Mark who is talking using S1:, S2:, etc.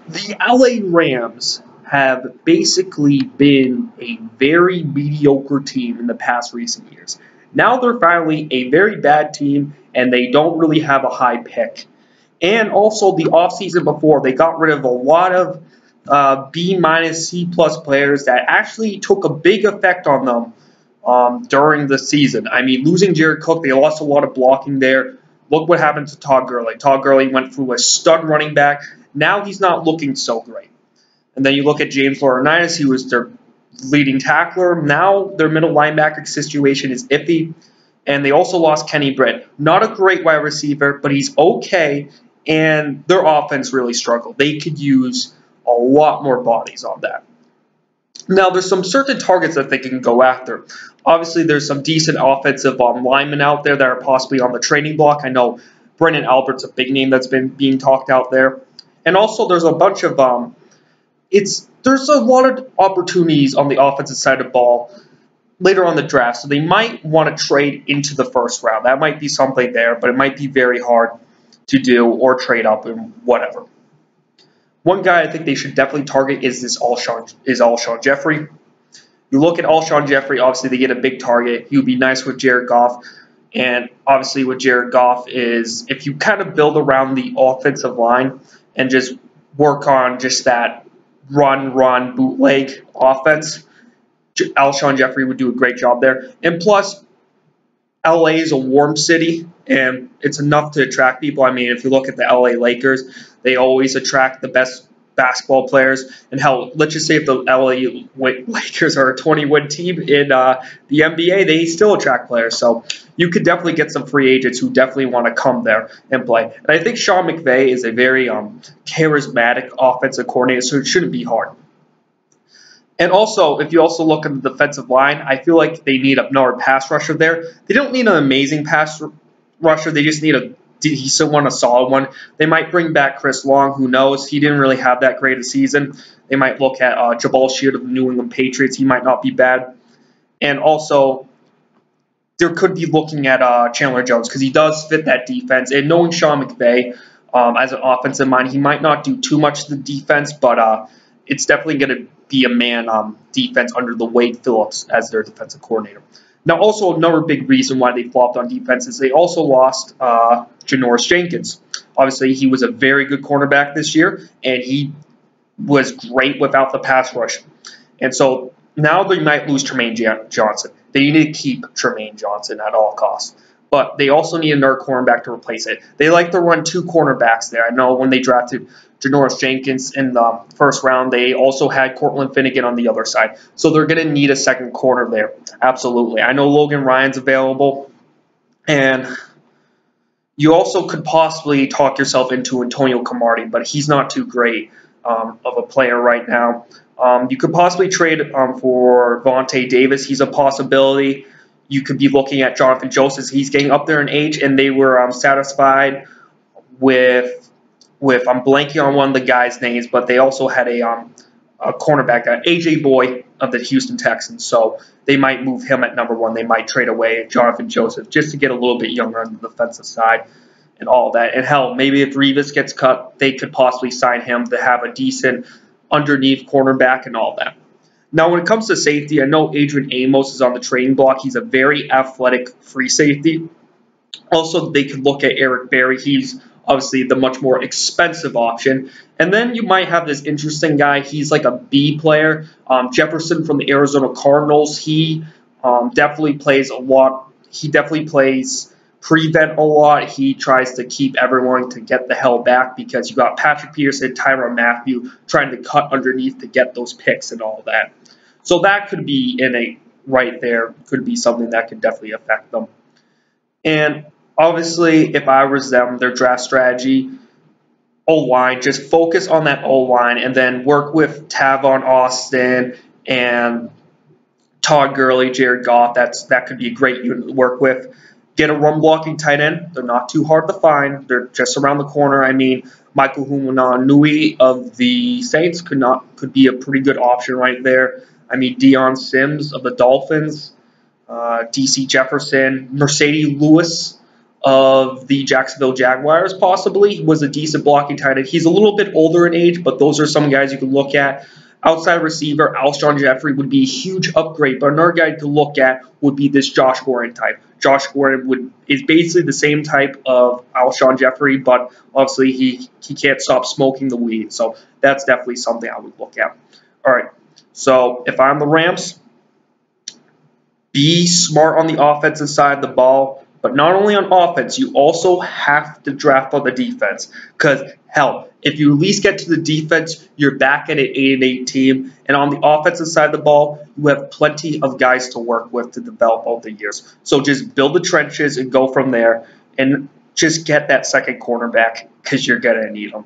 S1: The LA Rams have basically been a very mediocre team in the past recent years. Now they're finally a very bad team, and they don't really have a high pick. And also, the offseason before, they got rid of a lot of B minus C plus players that actually took a big effect on them during the season. I mean, losing Jared Cook, they lost a lot of blocking there. Look what happened to Todd Gurley. Todd Gurley went through a stud running back. Now he's not looking so great. And then you look at James Laurinaitis, he was their leading tackler. Now their middle linebacker situation is iffy. And they also lost Kenny Britt. Not a great wide receiver, but he's okay. And their offense really struggled. They could use a lot more bodies on that. Now, there's some certain targets that they can go after. Obviously, there's some decent offensive linemen out there that are possibly on the trading block. I know Brendan Albert's a big name that's been being talked out there. And also, there's a bunch of there's a lot of opportunities on the offensive side of the ball later on the draft. So they might want to trade into the first round. That might be something there, but it might be very hard to do or trade up and whatever. One guy I think they should definitely target is Alshon Jeffrey. You look at Alshon Jeffrey, obviously they get a big target. He would be nice with Jared Goff. And obviously with Jared Goff is if you kind of build around the offensive line and just work on just that run, bootleg offense, Alshon Jeffrey would do a great job there. And plus, LA is a warm city, and it's enough to attract people. I mean, if you look at the LA Lakers, they always attract the best basketball players. And hell, let's just say if the LA Lakers are a 20-win team in the NBA, they still attract players. So you could definitely get some free agents who definitely want to come there and play. And I think Sean McVay is a very charismatic offensive coordinator, so it shouldn't be hard. And also, if you also look at the defensive line, I feel like they need another pass rusher there. They don't need an amazing pass rusher. They just need a decent one, a solid one. They might bring back Chris Long. Who knows? He didn't really have that great a season. They might look at Jabal Sheard of the New England Patriots. He might not be bad. And also, there could be looking at Chandler Jones because he does fit that defense. And knowing Sean McVay as an offensive mind, he might not do too much to the defense, but it's definitely going to be a man defense under the Wade Phillips as their defensive coordinator. Now, also another big reason why they flopped on defense is they also lost Janoris Jenkins. Obviously, he was a very good cornerback this year, and he was great without the pass rush. And so now they might lose Tremaine Johnson. They need to keep Tremaine Johnson at all costs. But they also need another cornerback to replace it. They like to run two cornerbacks there. I know when they drafted Janoris Jenkins in the first round, they also had Cortland Finnegan on the other side. So they're going to need a second corner there. Absolutely. I know Logan Ryan's available. And you also could possibly talk yourself into Antonio Cromartie, but he's not too great of a player right now. You could possibly trade for Vontae Davis. He's a possibility. You could be looking at Jonathan Joseph. He's getting up there in age, and they were satisfied with I'm blanking on one of the guys' names, but they also had a cornerback, A.J. Boy of the Houston Texans. So they might move him at number one. They might trade away Jonathan Joseph just to get a little bit younger on the defensive side and all that. And hell, maybe if Revis gets cut, they could possibly sign him to have a decent underneath cornerback and all that. Now, when it comes to safety, I know Adrian Amos is on the trading block. He's a very athletic free safety. Also, they could look at Eric Berry. He's obviously the much more expensive option. And then you might have this interesting guy. He's like a B player. Jefferson from the Arizona Cardinals. He definitely plays a lot. He definitely plays prevent a lot. He tries to keep everyone to get the hell back because you got Patrick Peterson, Tyrann Mathieu trying to cut underneath to get those picks and all that. So that could be right there. Could be something that could definitely affect them. And obviously, if I was them, their draft strategy, O-line, just focus on that O-line and then work with Tavon Austin and Todd Gurley, Jared Goff. That could be a great unit to work with. Get a run-blocking tight end. They're not too hard to find. They're just around the corner. I mean, Michael Humananui of the Saints could be a pretty good option right there. I mean, Deion Sims of the Dolphins, DC Jefferson, Mercedes Lewis of the Jacksonville Jaguars, possibly. He was a decent blocking tight end. He's a little bit older in age, but those are some guys you can look at. Outside receiver, Alshon Jeffrey would be a huge upgrade, but another guy to look at would be this Josh Gordon type. Josh Gordon is basically the same type of Alshon Jeffrey, but obviously he can't stop smoking the weed, so that's definitely something I would look at. All right, so if I'm the Rams, be smart on the offensive side of the ball. But not only on offense, you also have to draft on the defense. Because, hell, if you at least get to the defense, you're back at an 8-8 team. And on the offensive side of the ball, you have plenty of guys to work with to develop over the years. So just build the trenches and go from there. And just get that second cornerback because you're going to need them.